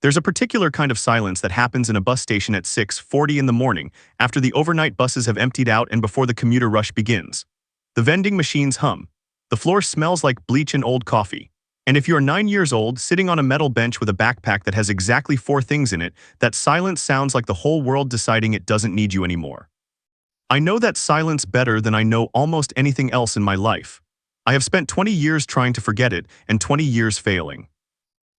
There's a particular kind of silence that happens in a bus station at 6:40 in the morning, after the overnight buses have emptied out and before the commuter rush begins. The vending machines hum. The floor smells like bleach and old coffee. And if you're 9 years old, sitting on a metal bench with a backpack that has exactly 4 things in it, that silence sounds like the whole world deciding it doesn't need you anymore. I know that silence better than I know almost anything else in my life. I have spent 20 years trying to forget it, and 20 years failing.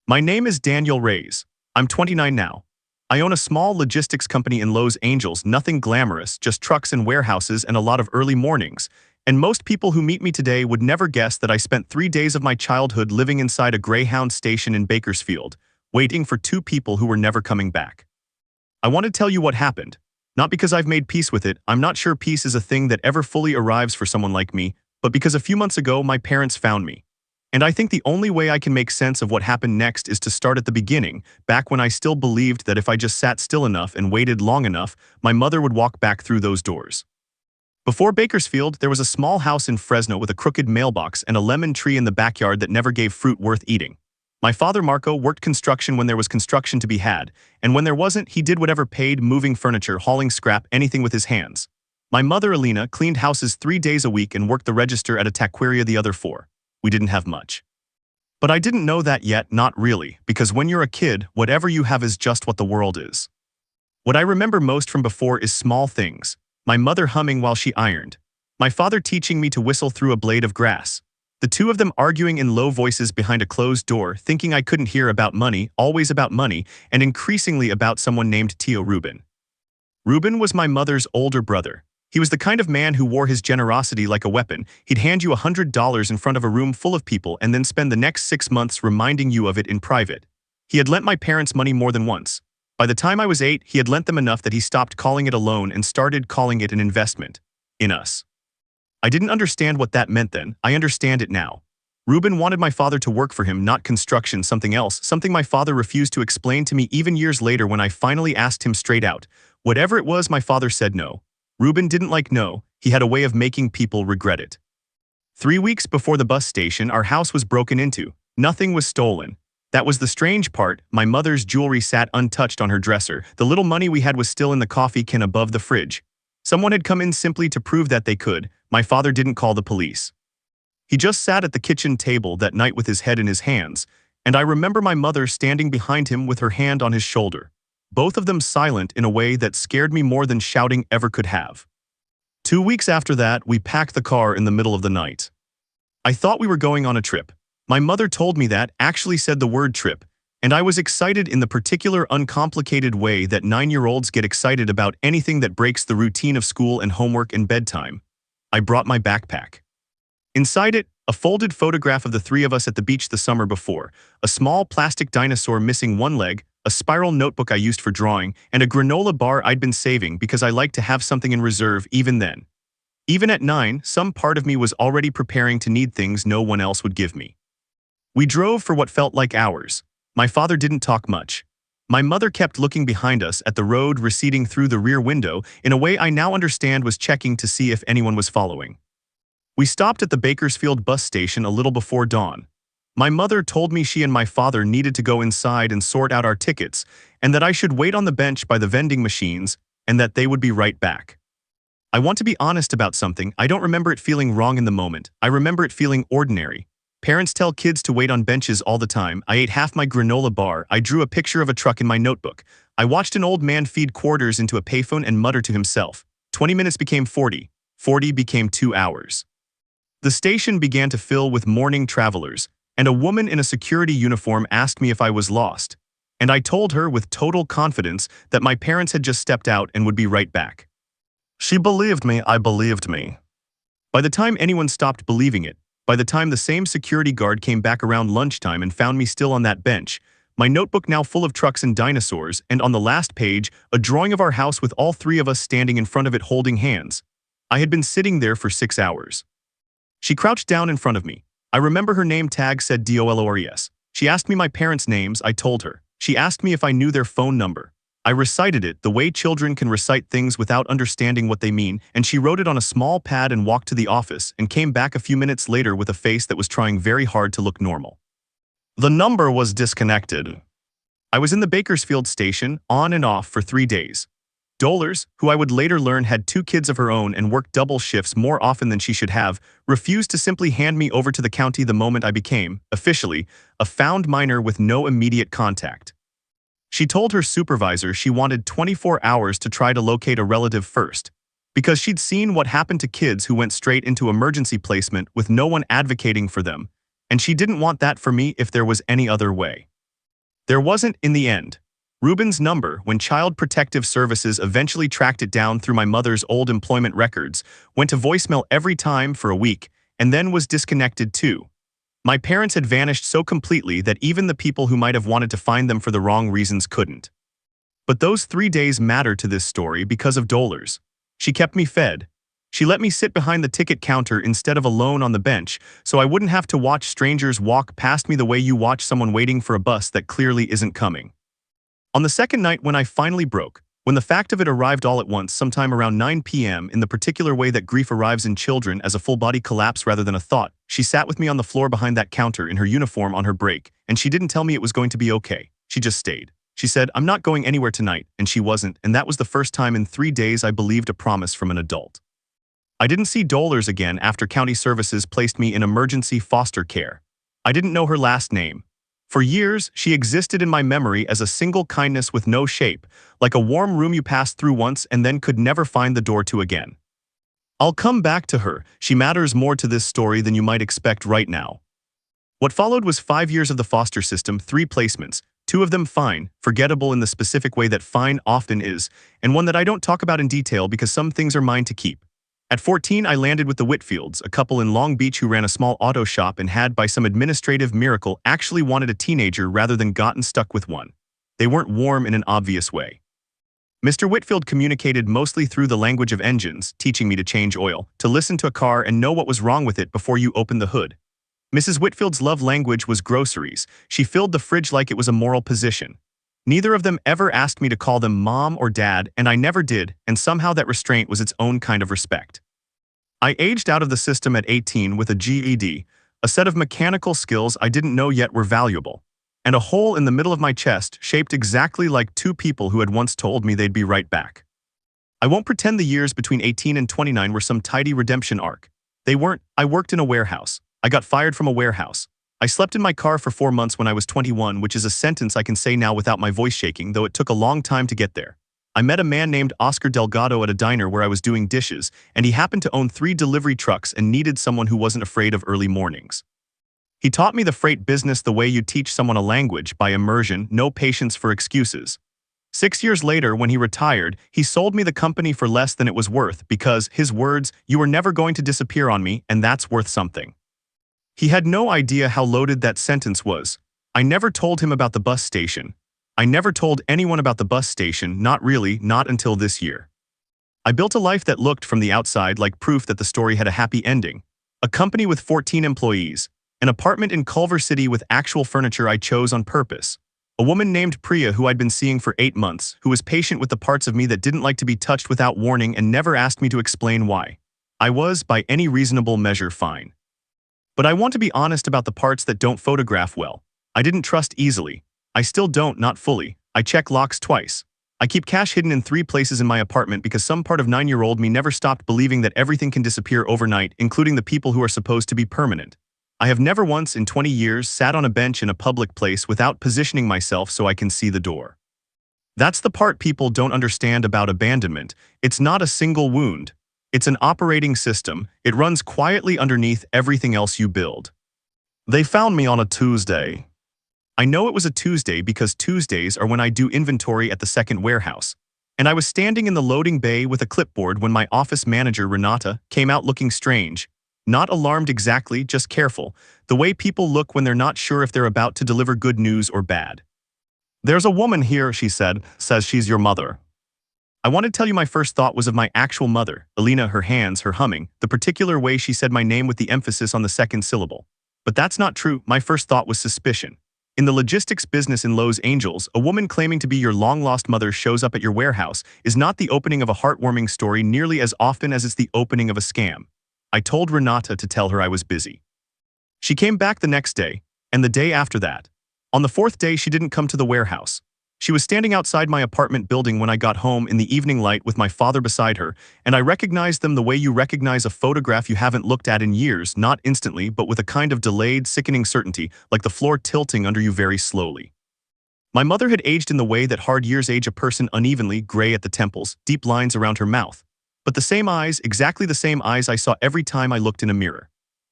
My name is Daniel Reyes. I'm 29 now. I own a small logistics company in Los Angeles, nothing glamorous, just trucks and warehouses and a lot of early mornings. And most people who meet me today would never guess that I spent 3 days of my childhood living inside a Greyhound station in Bakersfield, waiting for 2 people who were never coming back. I want to tell you what happened. Not because I've made peace with it, I'm not sure peace is a thing that ever fully arrives for someone like me, but because a few months ago my parents found me. And I think the only way I can make sense of what happened next is to start at the beginning, back when I still believed that if I just sat still enough and waited long enough, my mother would walk back through those doors. Before Bakersfield, there was a small house in Fresno with a crooked mailbox and a lemon tree in the backyard that never gave fruit worth eating. My father Marco worked construction when there was construction to be had, and when there wasn't, he did whatever paid, moving furniture, hauling scrap, anything with his hands. My mother Alina cleaned houses 3 days a week and worked the register at a taqueria the other 4. We didn't have much. But I didn't know that yet, not really, because when you're a kid, whatever you have is just what the world is. What I remember most from before is small things. My mother humming while she ironed. My father teaching me to whistle through a blade of grass. The 2 of them arguing in low voices behind a closed door, thinking I couldn't hear about money, always about money, and increasingly about someone named Tio Ruben. Ruben was my mother's older brother. He was the kind of man who wore his generosity like a weapon. He'd hand you $100 in front of a room full of people and then spend the next 6 months reminding you of it in private. He had lent my parents money more than once. By the time I was 8, he had lent them enough that he stopped calling it a loan and started calling it an investment. In us. I didn't understand what that meant then. I understand it now. Ruben wanted my father to work for him, not construction, something else, something my father refused to explain to me even years later when I finally asked him straight out. Whatever it was, my father said no. Ruben didn't like no. He had a way of making people regret it. 3 weeks before the bus station, our house was broken into. Nothing was stolen. That was the strange part. My mother's jewelry sat untouched on her dresser. The little money we had was still in the coffee can above the fridge. Someone had come in simply to prove that they could. My father didn't call the police. He just sat at the kitchen table that night with his head in his hands, and I remember my mother standing behind him with her hand on his shoulder. Both of them silent in a way that scared me more than shouting ever could have. 2 weeks after that, we packed the car in the middle of the night. I thought we were going on a trip. My mother told me that, actually said the word trip, and I was excited in the particular uncomplicated way that 9-year-olds get excited about anything that breaks the routine of school and homework and bedtime. I brought my backpack. Inside it, a folded photograph of the 3 of us at the beach the summer before, a small plastic dinosaur missing 1 leg, a spiral notebook I used for drawing, and a granola bar I'd been saving because I liked to have something in reserve even then. Even at 9, some part of me was already preparing to need things no one else would give me. We drove for what felt like hours. My father didn't talk much. My mother kept looking behind us at the road receding through the rear window in a way I now understand was checking to see if anyone was following. We stopped at the Bakersfield bus station a little before dawn. My mother told me she and my father needed to go inside and sort out our tickets, and that I should wait on the bench by the vending machines, and that they would be right back. I want to be honest about something. I don't remember it feeling wrong in the moment. I remember it feeling ordinary. Parents tell kids to wait on benches all the time. I ate half my granola bar. I drew a picture of a truck in my notebook. I watched an old man feed quarters into a payphone and mutter to himself. 20 minutes became 40. 40 became 2 hours. The station began to fill with morning travelers, and a woman in a security uniform asked me if I was lost. And I told her with total confidence that my parents had just stepped out and would be right back. She believed me. I believed me. By the time anyone stopped believing it, by the time the same security guard came back around lunchtime and found me still on that bench, my notebook now full of trucks and dinosaurs, and on the last page, a drawing of our house with all 3 of us standing in front of it holding hands. I had been sitting there for 6 hours. She crouched down in front of me. I remember her name tag said DOLORES. She asked me my parents' names. I told her. She asked me if I knew their phone number. I recited it the way children can recite things without understanding what they mean, and she wrote it on a small pad and walked to the office and came back a few minutes later with a face that was trying very hard to look normal. The number was disconnected. I was in the Bakersfield station, on and off for 3 days. Dolores, who I would later learn had 2 kids of her own and worked double shifts more often than she should have, refused to simply hand me over to the county the moment I became, officially, a found minor with no immediate contact. She told her supervisor she wanted 24 hours to try to locate a relative first, because she'd seen what happened to kids who went straight into emergency placement with no one advocating for them, and she didn't want that for me if there was any other way. There wasn't in the end. Ruben's number, when Child Protective Services eventually tracked it down through my mother's old employment records, went to voicemail every time for a week, and then was disconnected too. My parents had vanished so completely that even the people who might have wanted to find them for the wrong reasons couldn't. But those 3 days matter to this story because of Dolores. She kept me fed. She let me sit behind the ticket counter instead of alone on the bench, so I wouldn't have to watch strangers walk past me the way you watch someone waiting for a bus that clearly isn't coming. On the second night when I finally broke, when the fact of it arrived all at once sometime around 9 p.m. in the particular way that grief arrives in children as a full-body collapse rather than a thought, she sat with me on the floor behind that counter in her uniform on her break, and she didn't tell me it was going to be okay. She just stayed. She said, "I'm not going anywhere tonight," and she wasn't, and that was the first time in 3 days I believed a promise from an adult. I didn't see Dolores again after county services placed me in emergency foster care. I didn't know her last name. For years, she existed in my memory as a single kindness with no shape, like a warm room you passed through once and then could never find the door to again. I'll come back to her. She matters more to this story than you might expect right now. What followed was 5 years of the foster system, 3 placements, 2 of them fine, forgettable in the specific way that fine often is, and one that I don't talk about in detail because some things are mine to keep. At 14, I landed with the Whitfields, a couple in Long Beach who ran a small auto shop and had, by some administrative miracle, actually wanted a teenager rather than gotten stuck with one. They weren't warm in an obvious way. Mr. Whitfield communicated mostly through the language of engines, teaching me to change oil, to listen to a car and know what was wrong with it before you opened the hood. Mrs. Whitfield's love language was groceries. She filled the fridge like it was a moral position. Neither of them ever asked me to call them mom or dad, and I never did, and somehow that restraint was its own kind of respect. I aged out of the system at 18 with a GED, a set of mechanical skills I didn't know yet were valuable, and a hole in the middle of my chest shaped exactly like 2 people who had once told me they'd be right back. I won't pretend the years between 18 and 29 were some tidy redemption arc. They weren't. I worked in a warehouse. I got fired from a warehouse. I slept in my car for 4 months when I was 21, which is a sentence I can say now without my voice shaking, though it took a long time to get there. I met a man named Oscar Delgado at a diner where I was doing dishes, and he happened to own 3 delivery trucks and needed someone who wasn't afraid of early mornings. He taught me the freight business the way you teach someone a language, by immersion, no patience for excuses. 6 years later, when he retired, he sold me the company for less than it was worth because, his words, "You were never going to disappear on me, and that's worth something." He had no idea how loaded that sentence was. I never told him about the bus station. I never told anyone about the bus station, not really, not until this year. I built a life that looked from the outside like proof that the story had a happy ending. A company with 14 employees. An apartment in Culver City with actual furniture I chose on purpose. A woman named Priya who I'd been seeing for 8 months, who was patient with the parts of me that didn't like to be touched without warning and never asked me to explain why. I was, by any reasonable measure, fine. But I want to be honest about the parts that don't photograph well. I didn't trust easily. I still don't, not fully. I check locks twice. I keep cash hidden in 3 places in my apartment because some part of 9-year-old me never stopped believing that everything can disappear overnight, including the people who are supposed to be permanent. I have never once in 20 years sat on a bench in a public place without positioning myself so I can see the door. That's the part people don't understand about abandonment. It's not a single wound. It's an operating system. It runs quietly underneath everything else you build. They found me on a Tuesday. I know it was a Tuesday because Tuesdays are when I do inventory at the second warehouse. And I was standing in the loading bay with a clipboard when my office manager, Renata, came out looking strange. Not alarmed exactly, just careful, the way people look when they're not sure if they're about to deliver good news or bad. "There's a woman here," she says she's your mother. I want to tell you my first thought was of my actual mother, Alina, her hands, her humming, the particular way she said my name with the emphasis on the second syllable. But that's not true. My first thought was suspicion. In the logistics business in Los Angeles, a woman claiming to be your long-lost mother shows up at your warehouse is not the opening of a heartwarming story nearly as often as it's the opening of a scam. I told Renata to tell her I was busy. She came back the next day, and the day after that. On the fourth day, she didn't come to the warehouse. She was standing outside my apartment building when I got home in the evening light with my father beside her, and I recognized them the way you recognize a photograph you haven't looked at in years, not instantly, but with a kind of delayed, sickening certainty, like the floor tilting under you very slowly. My mother had aged in the way that hard years age a person unevenly, gray at the temples, deep lines around her mouth. But the same eyes, exactly the same eyes I saw every time I looked in a mirror.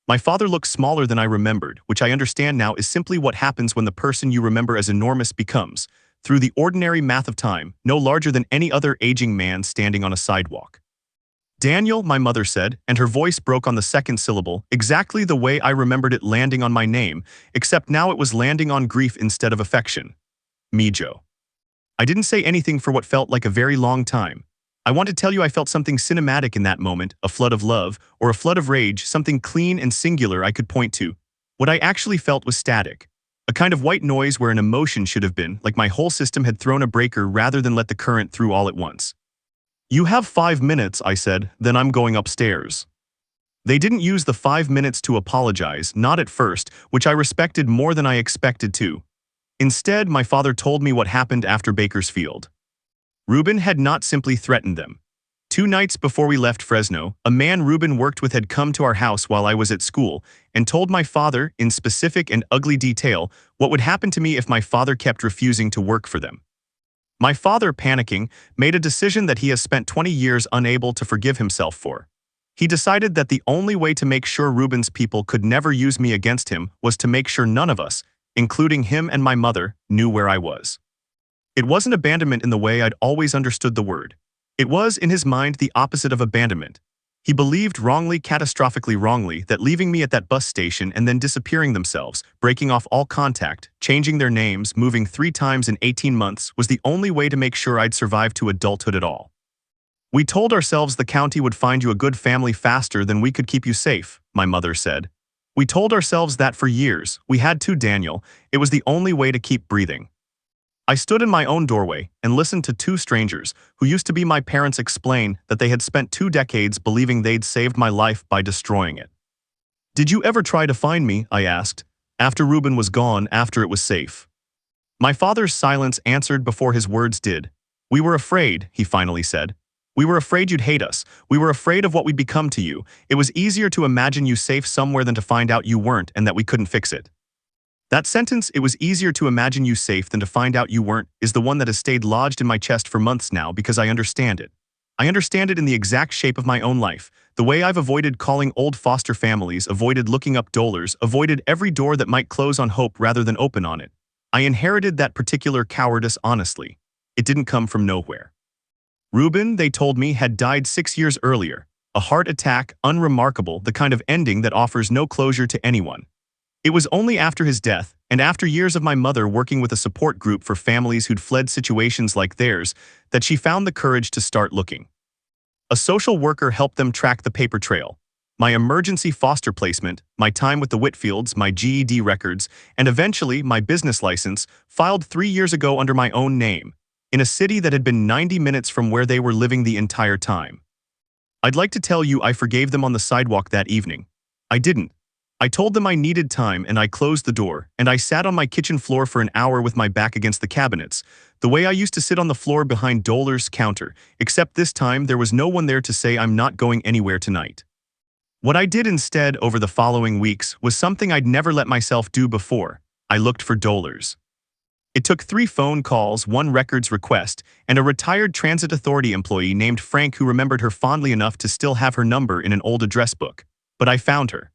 My father looked smaller than I remembered, which I understand now is simply what happens when the person you remember as enormous becomes, through the ordinary math of time, no larger than any other aging man standing on a sidewalk. Daniel, my mother said, and her voice broke on the second syllable, exactly the way I remembered it landing on my name, except now it was landing on grief instead of affection. Mijo. I didn't say anything for what felt like a very long time. I want to tell you I felt something cinematic in that moment, a flood of love, or a flood of rage, something clean and singular I could point to. What I actually felt was static. A kind of white noise where an emotion should have been, like my whole system had thrown a breaker rather than let the current through all at once. You have 5 minutes, I said, then I'm going upstairs. They didn't use the 5 minutes to apologize, not at first, which I respected more than I expected to. Instead, my father told me what happened after Bakersfield. Ruben had not simply threatened them. 2 nights before we left Fresno, a man Ruben worked with had come to our house while I was at school and told my father, in specific and ugly detail, what would happen to me if my father kept refusing to work for them. My father, panicking, made a decision that he has spent 20 years unable to forgive himself for. He decided that the only way to make sure Ruben's people could never use me against him was to make sure none of us, including him and my mother, knew where I was. It wasn't abandonment in the way I'd always understood the word. It was, in his mind, the opposite of abandonment. He believed wrongly, catastrophically wrongly, that leaving me at that bus station and then disappearing themselves, breaking off all contact, changing their names, moving 3 times in 18 months, was the only way to make sure I'd survive to adulthood at all. We told ourselves the county would find you a good family faster than we could keep you safe, my mother said. We told ourselves that for years. We had to, Daniel. It was the only way to keep breathing. I stood in my own doorway and listened to 2 strangers, who used to be my parents, explain that they had spent 2 decades believing they'd saved my life by destroying it. Did you ever try to find me, I asked, after Ruben was gone, after it was safe? My father's silence answered before his words did. We were afraid, he finally said. We were afraid you'd hate us. We were afraid of what we'd become to you. It was easier to imagine you safe somewhere than to find out you weren't and that we couldn't fix it. That sentence, "it was easier to imagine you safe than to find out you weren't," is the one that has stayed lodged in my chest for months now because I understand it. I understand it in the exact shape of my own life, the way I've avoided calling old foster families, avoided looking up dolars, avoided every door that might close on hope rather than open on it. I inherited that particular cowardice honestly. It didn't come from nowhere. Ruben, they told me, had died 6 years earlier. A heart attack, unremarkable, the kind of ending that offers no closure to anyone. It was only after his death, and after years of my mother working with a support group for families who'd fled situations like theirs, that she found the courage to start looking. A social worker helped them track the paper trail. My emergency foster placement, my time with the Whitfields, my GED records, and eventually my business license, filed 3 years ago under my own name, in a city that had been 90 minutes from where they were living the entire time. I'd like to tell you I forgave them on the sidewalk that evening. I didn't. I told them I needed time and I closed the door, and I sat on my kitchen floor for an hour with my back against the cabinets, the way I used to sit on the floor behind Dolar's counter, except this time there was no one there to say I'm not going anywhere tonight. What I did instead over the following weeks was something I'd never let myself do before. I looked for Dolar's. It took 3 phone calls, 1 records request, and a retired transit authority employee named Frank who remembered her fondly enough to still have her number in an old address book. But I found her.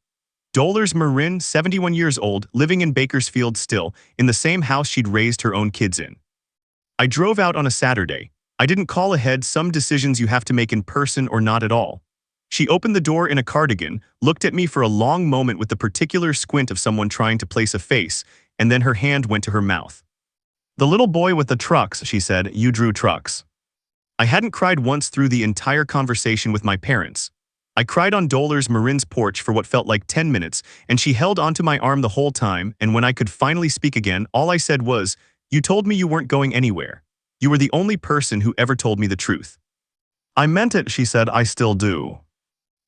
Dolores Marin, 71 years old, living in Bakersfield still, in the same house she'd raised her own kids in. I drove out on a Saturday. I didn't call ahead, some decisions you have to make in person or not at all. She opened the door in a cardigan, looked at me for a long moment with the particular squint of someone trying to place a face, and then her hand went to her mouth. "The little boy with the trucks," she said, "you drew trucks." I hadn't cried once through the entire conversation with my parents. I cried on Dolores Marin's porch for what felt like 10 minutes, and she held onto my arm the whole time, and when I could finally speak again, all I said was, "You told me you weren't going anywhere. You were the only person who ever told me the truth." "I meant it," she said, "I still do."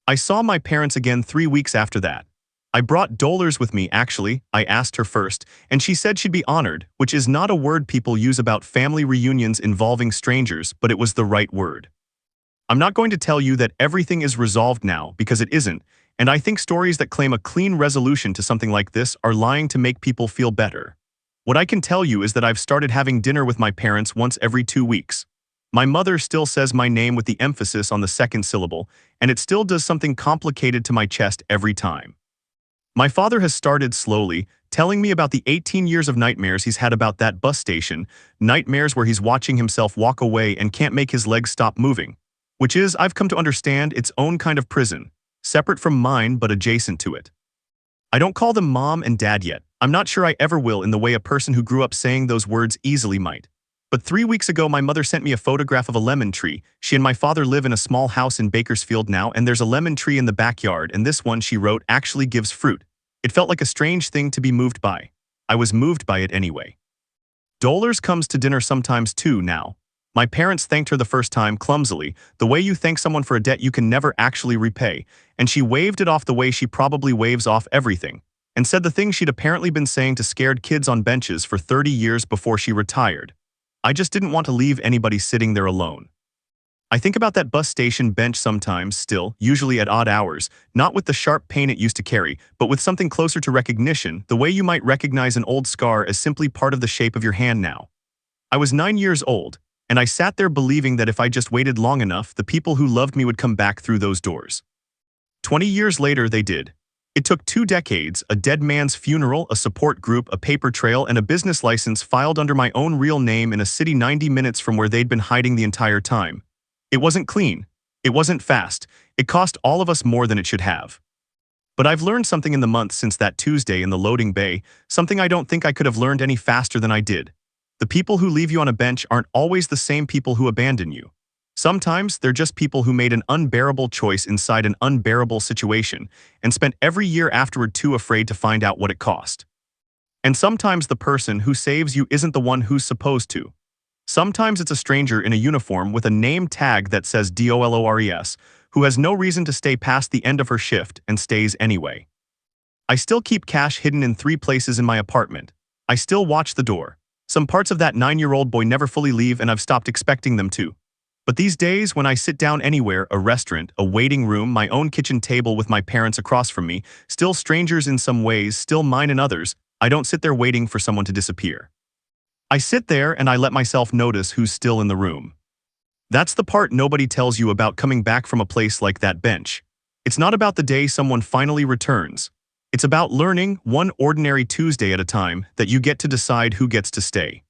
I saw my parents again 3 weeks after that. I brought dollars with me, actually, I asked her first, and she said she'd be honored, which is not a word people use about family reunions involving strangers, but it was the right word. I'm not going to tell you that everything is resolved now, because it isn't, and I think stories that claim a clean resolution to something like this are lying to make people feel better. What I can tell you is that I've started having dinner with my parents once every 2 weeks. My mother still says my name with the emphasis on the second syllable, and it still does something complicated to my chest every time. My father has started slowly, telling me about the 18 years of nightmares he's had about that bus station, nightmares where he's watching himself walk away and can't make his legs stop moving, which is, I've come to understand, its own kind of prison, separate from mine but adjacent to it. I don't call them mom and dad yet. I'm not sure I ever will in the way a person who grew up saying those words easily might. But 3 weeks ago, my mother sent me a photograph of a lemon tree. She and my father live in a small house in Bakersfield now, and there's a lemon tree in the backyard, and this one, she wrote, actually gives fruit. It felt like a strange thing to be moved by. I was moved by it anyway. Dollars comes to dinner sometimes too now. My parents thanked her the first time clumsily, the way you thank someone for a debt you can never actually repay, and she waved it off the way she probably waves off everything, and said the thing she'd apparently been saying to scared kids on benches for 30 years before she retired. I just didn't want to leave anybody sitting there alone. I think about that bus station bench sometimes still, usually at odd hours, not with the sharp pain it used to carry, but with something closer to recognition, the way you might recognize an old scar as simply part of the shape of your hand now. I was 9 years old, and I sat there believing that if I just waited long enough, the people who loved me would come back through those doors. 20 years later, they did. It took 2 decades, a dead man's funeral, a support group, a paper trail, and a business license filed under my own real name in a city 90 minutes from where they'd been hiding the entire time. It wasn't clean. It wasn't fast. It cost all of us more than it should have. But I've learned something in the months since that Tuesday in the loading bay, something I don't think I could have learned any faster than I did. The people who leave you on a bench aren't always the same people who abandon you. Sometimes they're just people who made an unbearable choice inside an unbearable situation and spent every year afterward too afraid to find out what it cost. And sometimes the person who saves you isn't the one who's supposed to. Sometimes it's a stranger in a uniform with a name tag that says DOLORES, who has no reason to stay past the end of her shift and stays anyway. I still keep cash hidden in 3 places in my apartment. I still watch the door. Some parts of that 9-year-old boy never fully leave, and I've stopped expecting them to. But these days, when I sit down anywhere, a restaurant, a waiting room, my own kitchen table with my parents across from me, still strangers in some ways, still mine in others, I don't sit there waiting for someone to disappear. I sit there and I let myself notice who's still in the room. That's the part nobody tells you about coming back from a place like that bench. It's not about the day someone finally returns. It's about learning, one ordinary Tuesday at a time, that you get to decide who gets to stay.